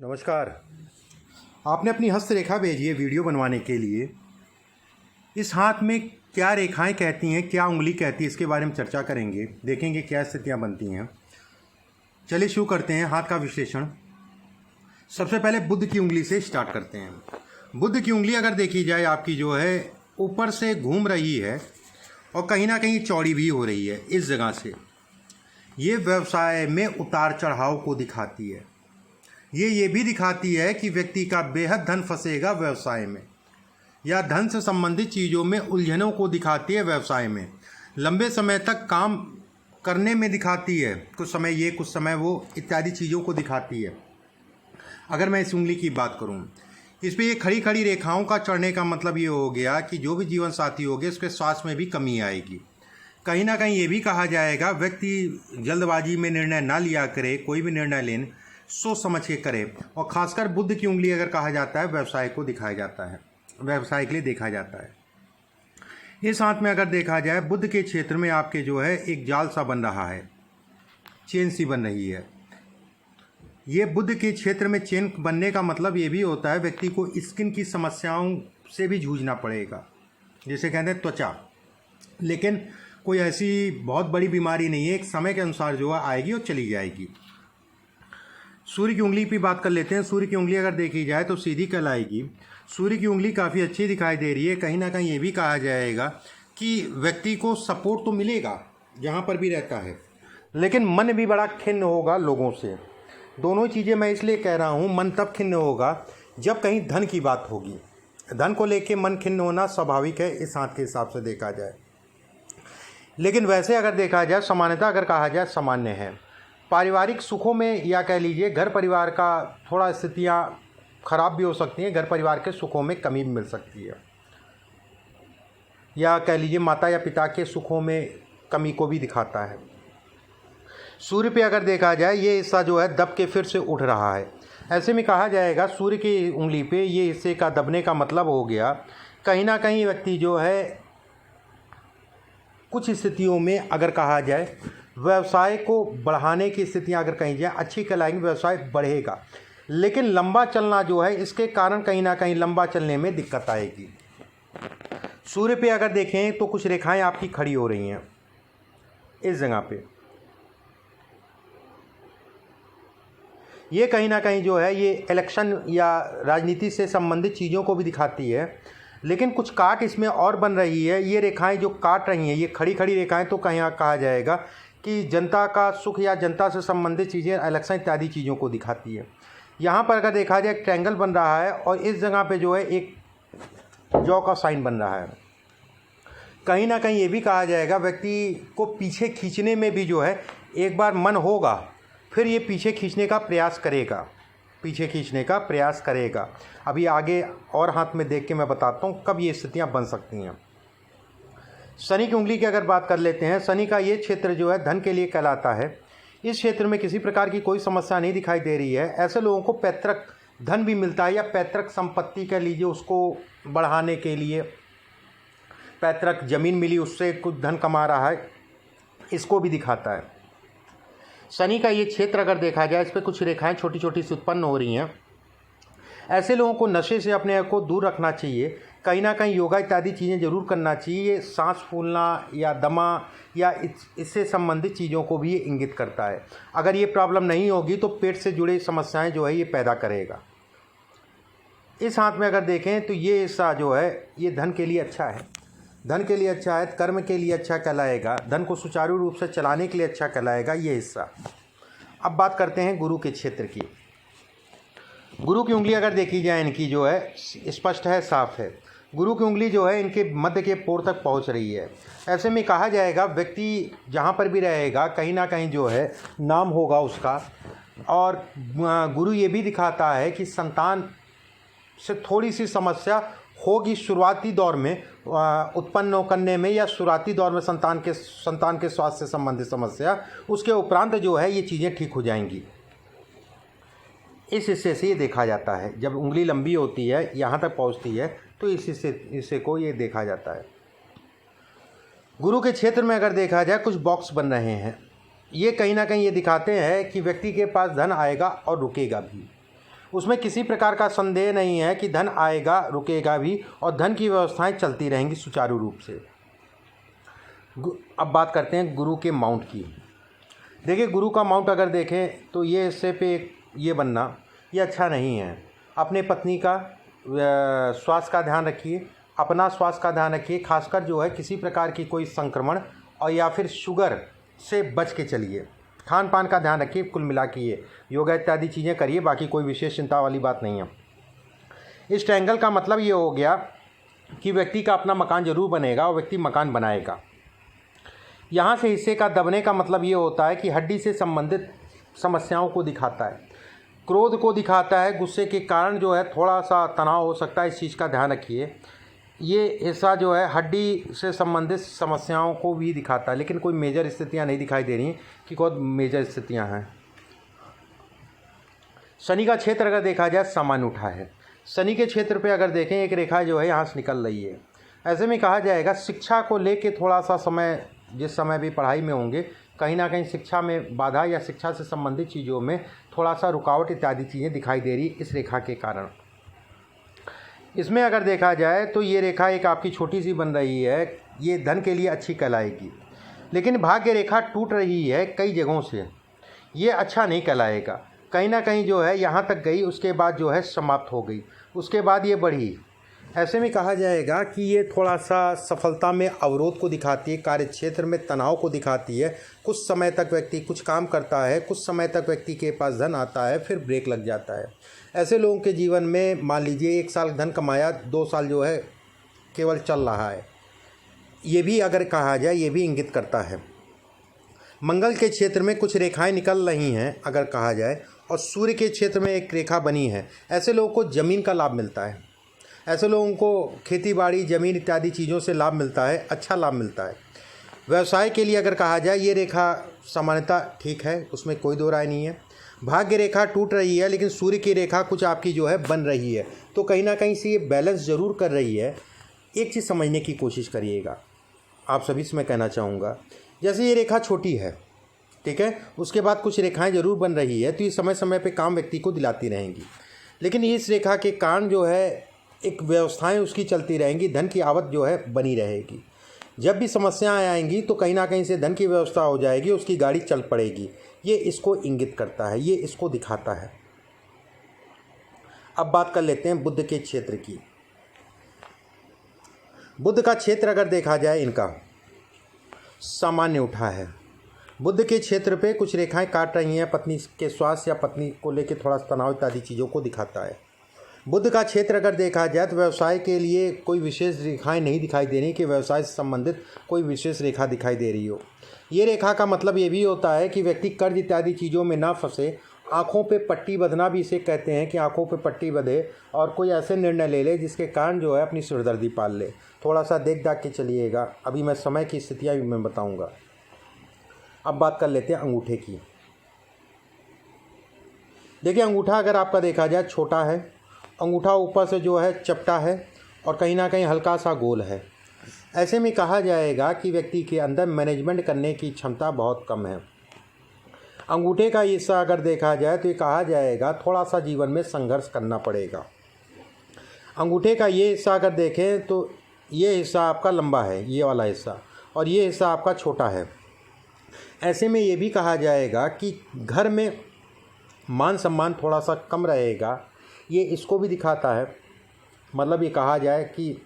नमस्कार। आपने अपनी हस्तरेखा भेजी है वीडियो बनवाने के लिए। इस हाथ में क्या रेखाएं कहती हैं, क्या उंगली कहती है, इसके बारे में चर्चा करेंगे। देखेंगे क्या स्थितियां बनती हैं। चलिए शुरू करते हैं हाथ का विश्लेषण। सबसे पहले बुध की उंगली से स्टार्ट करते हैं। बुध की उंगली अगर देखी जाए आपकी जो है ऊपर से घूम रही है और कहीं ना कहीं चौड़ी भी हो रही है। इस जगह से ये व्यवसाय में उतार चढ़ाव को दिखाती है। ये भी दिखाती है कि व्यक्ति का बेहद धन फंसेगा व्यवसाय में, या धन से संबंधित चीज़ों में उलझनों को दिखाती है। व्यवसाय में लंबे समय तक काम करने में दिखाती है, कुछ समय ये कुछ समय वो इत्यादि चीज़ों को दिखाती है। अगर मैं इस उंगली की बात करूं, इस पर ये खड़ी खड़ी रेखाओं का चढ़ने का मतलब ये हो गया कि जो भी जीवन साथी होंगे उसके स्वास्थ्य में भी कमी आएगी। कहीं ना कहीं ये भी कहा जाएगा व्यक्ति जल्दबाजी में निर्णय ना लिया करे, कोई भी निर्णय लें सोच समझ के करे। और खासकर बुध की उंगली अगर कहा जाता है व्यवसाय को दिखाया जाता है, व्यवसाय के लिए देखा जाता है। इस हाथ में अगर देखा जाए बुध के क्षेत्र में आपके जो है एक जाल सा बन रहा है, चेन सी बन रही है। ये बुध के क्षेत्र में चेन बनने का मतलब ये भी होता है व्यक्ति को स्किन की समस्याओं से भी जूझना पड़ेगा, जिसे कहते हैं त्वचा। लेकिन कोई ऐसी बहुत बड़ी बीमारी नहीं है, एक समय के अनुसार जो है आएगी और चली जाएगी। सूर्य की उंगली की बात कर लेते हैं। सूर्य की उंगली अगर देखी जाए तो सीधी कहलाएगी। सूर्य की उंगली काफ़ी अच्छी दिखाई दे रही है। कहीं ना कहीं ये भी कहा जाएगा कि व्यक्ति को सपोर्ट तो मिलेगा जहाँ पर भी रहता है, लेकिन मन भी बड़ा खिन्न होगा लोगों से। दोनों चीज़ें मैं इसलिए कह रहा हूँ, मन तब खिन्न होगा जब कहीं धन की बात होगी। धन को लेके मन खिन्न होना स्वाभाविक है इस हाथ के हिसाब से देखा जाए। लेकिन वैसे अगर देखा जाए सामान्यता अगर कहा जाए सामान्य है। पारिवारिक सुखों में या कह लीजिए घर परिवार का थोड़ा स्थितियाँ खराब भी हो सकती हैं, घर परिवार के सुखों में कमी भी मिल सकती है, या कह लीजिए माता या पिता के सुखों में कमी को भी दिखाता है। सूर्य पे अगर देखा जाए ये हिस्सा जो है दब के फिर से उठ रहा है। ऐसे में कहा जाएगा सूर्य की उंगली पे ये हिस्से का दबने का मतलब हो गया कहीं ना कहीं व्यक्ति जो है कुछ स्थितियों में अगर कहा जाए व्यवसाय को बढ़ाने की स्थितियां अगर कहीं जाए अच्छी कहलाएंगी, व्यवसाय बढ़ेगा। लेकिन लंबा चलना जो है इसके कारण कहीं ना कहीं लंबा चलने में दिक्कत आएगी। सूर्य पे अगर देखें तो कुछ रेखाएं आपकी खड़ी हो रही हैं इस जगह पे। ये कहीं ना कहीं जो है ये इलेक्शन या राजनीति से संबंधित चीज़ों को भी दिखाती है। लेकिन कुछ काट इसमें और बन रही है। ये रेखाएं जो काट रही हैं, ये खड़ी खड़ी रेखाएं, तो कहीं कहा जाएगा कि जनता का सुख या जनता से संबंधित चीज़ें, इलेक्शन इत्यादि चीज़ों को दिखाती है। यहाँ पर अगर देखा जाए ट्रायंगल बन रहा है और इस जगह पे जो है एक जौ का साइन बन रहा है। कहीं ना कहीं ये भी कहा जाएगा व्यक्ति को पीछे खींचने में भी जो है एक बार मन होगा फिर ये पीछे खींचने का प्रयास करेगा, पीछे खींचने का प्रयास करेगा। अभी आगे और हाथ में देख के मैं बताता हूँ कब ये स्थितियाँ बन सकती हैं। शनि की उंगली की अगर बात कर लेते हैं, शनि का ये क्षेत्र जो है धन के लिए कहलाता है। इस क्षेत्र में किसी प्रकार की कोई समस्या नहीं दिखाई दे रही है। ऐसे लोगों को पैतृक धन भी मिलता है, या पैतृक संपत्ति कह लीजिए, उसको बढ़ाने के लिए पैतृक जमीन मिली उससे कुछ धन कमा रहा है, इसको भी दिखाता है। शनि का ये क्षेत्र अगर देखा जाए इस पर कुछ रेखाएं छोटी छोटी सी उत्पन्न हो रही हैं। ऐसे लोगों को नशे से अपने आप को दूर रखना चाहिए। कहीं ना कहीं योगा इत्यादि चीज़ें ज़रूर करना चाहिए। सांस फूलना या दमा या इससे संबंधित चीज़ों को भी ये इंगित करता है। अगर ये प्रॉब्लम नहीं होगी तो पेट से जुड़ी समस्याएं जो है ये पैदा करेगा। इस हाथ में अगर देखें तो ये हिस्सा जो है ये धन के लिए अच्छा है, धन के लिए अच्छा है, कर्म के लिए अच्छा कहलाएगा, धन को सुचारू रूप से चलाने के लिए अच्छा कहलाएगा ये हिस्सा। अब बात करते हैं गुरु के क्षेत्र की। गुरु की उंगली अगर देखी जाए इनकी जो है स्पष्ट है, साफ है। गुरु की उंगली जो है इनके मध्य के पोर तक पहुंच रही है। ऐसे में कहा जाएगा व्यक्ति जहां पर भी रहेगा कहीं ना कहीं जो है नाम होगा उसका। और गुरु ये भी दिखाता है कि संतान से थोड़ी सी समस्या होगी शुरुआती दौर में उत्पन्न करने में, या शुरुआती दौर में संतान के स्वास्थ्य से संबंधित समस्या। उसके उपरांत जो है ये चीज़ें ठीक हो जाएंगी। इस हिस्से से ये देखा जाता है, जब उंगली लंबी होती है यहाँ तक पहुँचती है तो इस हिस्से को ये देखा जाता है। गुरु के क्षेत्र में अगर देखा जाए कुछ बॉक्स बन रहे हैं। ये कहीं ना कहीं ये दिखाते हैं कि व्यक्ति के पास धन आएगा और रुकेगा भी। उसमें किसी प्रकार का संदेह नहीं है कि धन आएगा, रुकेगा भी, और धन की व्यवस्थाएं चलती रहेंगी सुचारू रूप से। अब बात करते हैं गुरु के माउंट की। देखिए, गुरु का माउंट अगर देखें तो ये हिस्से पे ये बनना ये अच्छा नहीं है। अपने पत्नी का स्वास्थ्य का ध्यान रखिए, अपना स्वास्थ्य का ध्यान रखिए, खासकर जो है किसी प्रकार की कोई संक्रमण और या फिर शुगर से बच के चलिए। खान पान का ध्यान रखिए। कुल मिला के ये योगा इत्यादि चीज़ें करिए, बाकी कोई विशेष चिंता वाली बात नहीं है। इस ट्रायंगल का मतलब ये हो गया कि व्यक्ति का अपना मकान जरूर बनेगा और व्यक्ति मकान बनाएगा। यहाँ से हिस्से का दबने का मतलब ये होता है कि हड्डी से संबंधित समस्याओं को दिखाता है, क्रोध को दिखाता है, गुस्से के कारण जो है थोड़ा सा तनाव हो सकता है। इस चीज़ का ध्यान रखिए। ये हिस्सा जो है हड्डी से संबंधित समस्याओं को भी दिखाता है, लेकिन कोई मेजर स्थितियाँ नहीं दिखाई दे रही कि कोई मेजर स्थितियाँ हैं। शनि का क्षेत्र अगर देखा जाए सामान्य उठा है। शनि के क्षेत्र पे अगर देखें एक रेखा जो है यहाँ से निकल रही है। ऐसे में कहा जाएगा शिक्षा को लेके थोड़ा सा समय, जिस समय भी पढ़ाई में होंगे, कहीं ना कहीं शिक्षा में बाधा या शिक्षा से संबंधित चीज़ों में थोड़ा सा रुकावट इत्यादि चीज़ें दिखाई दे रही इस रेखा के कारण। इसमें अगर देखा जाए तो ये रेखा एक आपकी छोटी सी बन रही है, ये धन के लिए अच्छी कहलाएगी, लेकिन भाग्य रेखा टूट रही है कई जगहों से, ये अच्छा नहीं कहलाएगा। कहीं ना कहीं जो है यहाँ तक गई, उसके बाद जो है समाप्त हो गई, उसके बाद ये बढ़ी। ऐसे में कहा जाएगा कि ये थोड़ा सा सफलता में अवरोध को दिखाती है, कार्य क्षेत्र में तनाव को दिखाती है। कुछ समय तक व्यक्ति कुछ काम करता है, कुछ समय तक व्यक्ति के पास धन आता है, फिर ब्रेक लग जाता है। ऐसे लोगों के जीवन में मान लीजिए 1 साल धन कमाया, 2 साल जो है केवल चल रहा है, ये भी अगर कहा जाए ये भी इंगित करता है। मंगल के क्षेत्र में कुछ रेखाएं निकल रही हैं अगर कहा जाए, और सूर्य के क्षेत्र में एक रेखा बनी है। ऐसे लोगों को ज़मीन का लाभ मिलता है, ऐसे लोगों को खेती बाड़ी ज़मीन इत्यादि चीज़ों से लाभ मिलता है, अच्छा लाभ मिलता है। व्यवसाय के लिए अगर कहा जाए ये रेखा सामान्यतः ठीक है, उसमें कोई दो राय नहीं है। भाग्य रेखा टूट रही है, लेकिन सूर्य की रेखा कुछ आपकी जो है बन रही है, तो कहीं ना कहीं से ये बैलेंस ज़रूर कर रही है। एक चीज़ समझने की कोशिश करिएगा, आप सभी से मैं कहना चाहूँगा, जैसे ये रेखा छोटी है, ठीक है, उसके बाद कुछ रेखाएं जरूर बन रही है, तो ये समय समय पे काम व्यक्ति को दिलाती रहेंगी, लेकिन इस रेखा के कारण जो है एक व्यवस्थाएं उसकी चलती रहेंगी, धन की आवक जो है बनी रहेगी। जब भी समस्याएं आएंगी तो कहीं ना कहीं से धन की व्यवस्था हो जाएगी, उसकी गाड़ी चल पड़ेगी। ये इसको इंगित करता है, ये इसको दिखाता है। अब बात कर लेते हैं बुध के क्षेत्र की। बुध का क्षेत्र अगर देखा जाए इनका सामान्य उठा है। बुध के क्षेत्र पे कुछ रेखाएं काट रही हैं, पत्नी के स्वास्थ्य या पत्नी को लेकर थोड़ा तनाव इत्यादि चीज़ों को दिखाता है। बुध का क्षेत्र अगर देखा जाए तो व्यवसाय के लिए कोई विशेष रेखाएं नहीं दिखाई दे रही कि व्यवसाय से संबंधित कोई विशेष रेखा दिखाई दे रही हो। ये रेखा का मतलब ये भी होता है कि व्यक्ति कर्ज इत्यादि चीज़ों में ना फंसे। आँखों पे पट्टी बंधना भी इसे कहते हैं कि आँखों पे पट्टी बंधे और कोई ऐसे निर्णय ले ले जिसके कारण जो है अपनी सिरदर्दी पाल ले। थोड़ा सा देख दाख के चलिएगा, अभी मैं समय की स्थितियाँ भी मैं बताऊँगा। अब बात कर लेते हैं अंगूठे की। देखिए, अंगूठा अगर आपका देखा जाए छोटा है, अंगूठा ऊपर से जो है चपटा है और कहीं ना कहीं हल्का सा गोल है। ऐसे में कहा जाएगा कि व्यक्ति के अंदर मैनेजमेंट करने की क्षमता बहुत कम है। अंगूठे का हिस्सा अगर देखा जाए तो ये कहा जाएगा थोड़ा सा जीवन में संघर्ष करना पड़ेगा। अंगूठे का ये हिस्सा अगर देखें तो ये हिस्सा आपका लंबा है, ये वाला हिस्सा, और ये हिस्सा आपका छोटा है। ऐसे में ये भी कहा जाएगा कि घर में मान सम्मान थोड़ा सा कम रहेगा, ये इसको भी दिखाता है। मतलब ये कहा जाए कि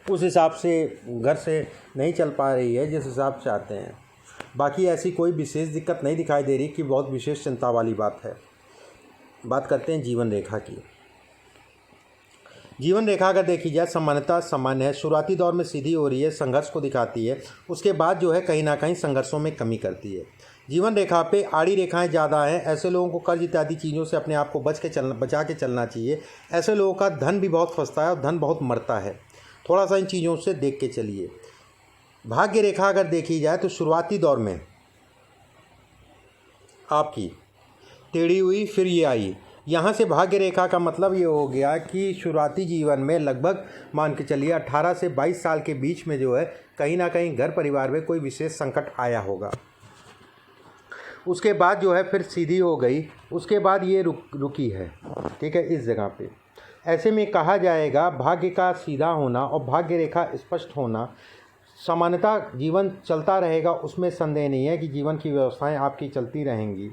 उस हिसाब से घर से नहीं चल पा रही है जिस हिसाब से आते हैं। बाकी ऐसी कोई विशेष दिक्कत नहीं दिखाई दे रही कि बहुत विशेष चिंता वाली बात है। बात करते हैं जीवन रेखा की। जीवन रेखा अगर देखी जाए सामान्यतः सामान्य है। शुरुआती दौर में सीधी हो रही है, संघर्ष को दिखाती है, उसके बाद जो है कहीं ना कहीं संघर्षों में कमी करती है। जीवन रेखा पे आड़ी रेखाएं ज़्यादा हैं। ऐसे लोगों को कर्ज इत्यादि चीज़ों से अपने आप को बचा के चलना चाहिए। ऐसे लोगों का धन भी बहुत फंसता है और धन बहुत मरता है, थोड़ा सा इन चीज़ों से देख के चलिए। भाग्य रेखा अगर देखी जाए तो शुरुआती दौर में आपकी टेढ़ी हुई, फिर ये आई। यहाँ से भाग्य रेखा का मतलब ये हो गया कि शुरुआती जीवन में लगभग मान के चलिए 18 से 22 साल के बीच में जो है कहीं ना कहीं घर परिवार में कोई विशेष संकट आया होगा। उसके बाद जो है फिर सीधी हो गई, उसके बाद ये रुकी है, ठीक है, इस जगह पे। ऐसे में कहा जाएगा भाग्य का सीधा होना और भाग्य रेखा स्पष्ट होना, सामान्यतः जीवन चलता रहेगा, उसमें संदेह नहीं है कि जीवन की व्यवस्थाएं आपकी चलती रहेंगी।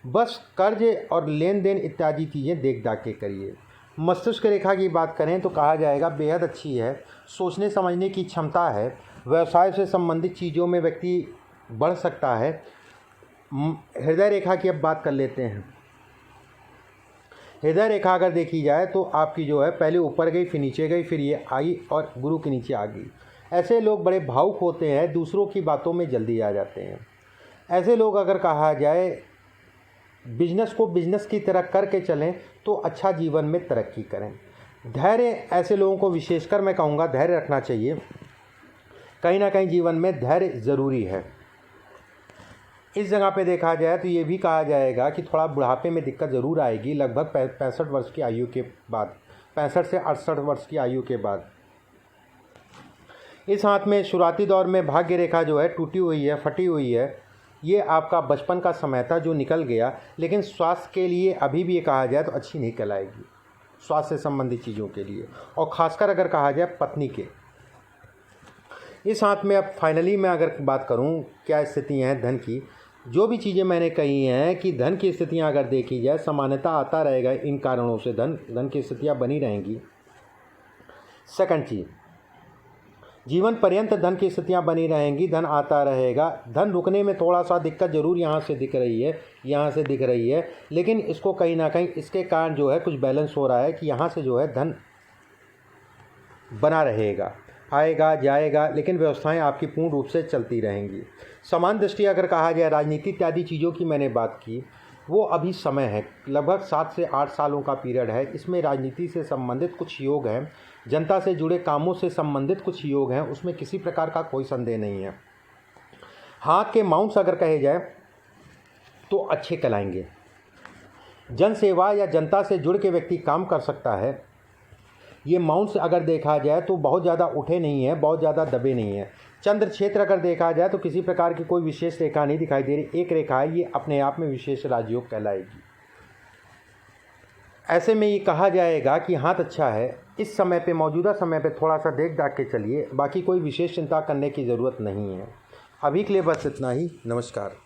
बस कर्ज और लेन देन इत्यादि चीज़ें देख दाख के करिए। मस्तिष्क रेखा की बात करें तो कहा जाएगा बेहद अच्छी है, सोचने समझने की क्षमता है, व्यवसाय से संबंधित चीज़ों में व्यक्ति बढ़ सकता है। हृदय रेखा की अब बात कर लेते हैं। हृदय रेखा अगर देखी जाए तो आपकी जो है पहले ऊपर गई, फिर नीचे गई, फिर ये आई और गुरु के नीचे आ गई। ऐसे लोग बड़े भावुक होते हैं, दूसरों की बातों में जल्दी आ जाते हैं। ऐसे लोग अगर कहा जाए बिजनेस को बिजनेस की तरह करके चलें तो अच्छा जीवन में तरक्की करें। धैर्य, ऐसे लोगों को विशेषकर मैं कहूँगा धैर्य रखना चाहिए। कहीं ना कहीं जीवन में धैर्य ज़रूरी है। इस जगह पे देखा जाए तो ये भी कहा जाएगा कि थोड़ा बुढ़ापे में दिक्कत ज़रूर आएगी, लगभग 65 वर्ष की आयु के बाद, 65 से 68 वर्ष की आयु के बाद। इस हाथ में शुरुआती दौर में भाग्य रेखा जो है टूटी हुई है, फटी हुई है। ये आपका बचपन का समय था जो निकल गया, लेकिन स्वास्थ्य के लिए अभी भी ये कहा जाए तो अच्छी नहीं कहलाएगी, स्वास्थ्य से संबंधित चीज़ों के लिए, और ख़ासकर अगर कहा जाए पत्नी के। इस हाथ में अब फाइनली मैं अगर बात करूं क्या स्थितियां हैं धन की, जो भी चीज़ें मैंने कही हैं कि धन की स्थितियां अगर देखी जाए सामान्यतः आता रहेगा, इन कारणों से धन की स्थितियां बनी रहेंगी। सेकंड चीज़, जीवन पर्यंत धन की स्थितियां बनी रहेंगी, धन आता रहेगा। धन रुकने में थोड़ा सा दिक्कत ज़रूर यहाँ से दिख रही है, यहाँ से दिख रही है, लेकिन इसको कहीं ना कहीं इसके कारण जो है कुछ बैलेंस हो रहा है कि यहाँ से जो है धन बना रहेगा, आएगा जाएगा, लेकिन व्यवस्थाएं आपकी पूर्ण रूप से चलती रहेंगी। समान दृष्टि अगर कहा जाए राजनीति इत्यादि चीज़ों की मैंने बात की, वो अभी समय है, लगभग 7 से 8 सालों का पीरियड है। इसमें राजनीति से संबंधित कुछ योग हैं, जनता से जुड़े कामों से संबंधित कुछ योग हैं, उसमें किसी प्रकार का कोई संदेह नहीं है। हाथ के माउंट्स अगर कहे जाए तो अच्छे कहलाएंगे। जन सेवा या जनता से जुड़ के व्यक्ति काम कर सकता है। ये माउंट्स अगर देखा जाए तो बहुत ज़्यादा उठे नहीं है, बहुत ज़्यादा दबे नहीं है। चंद्र क्षेत्र अगर देखा जाए तो किसी प्रकार की कोई विशेष रेखा नहीं दिखाई दे रही, एक रेखा है, ये अपने आप में विशेष राजयोग कहलाएगी। ऐसे में ये कहा जाएगा कि हाथ अच्छा है। इस समय पे, मौजूदा समय पे थोड़ा सा देख दाख के चलिए, बाकी कोई विशेष चिंता करने की ज़रूरत नहीं है। अभी के लिए बस इतना ही। नमस्कार।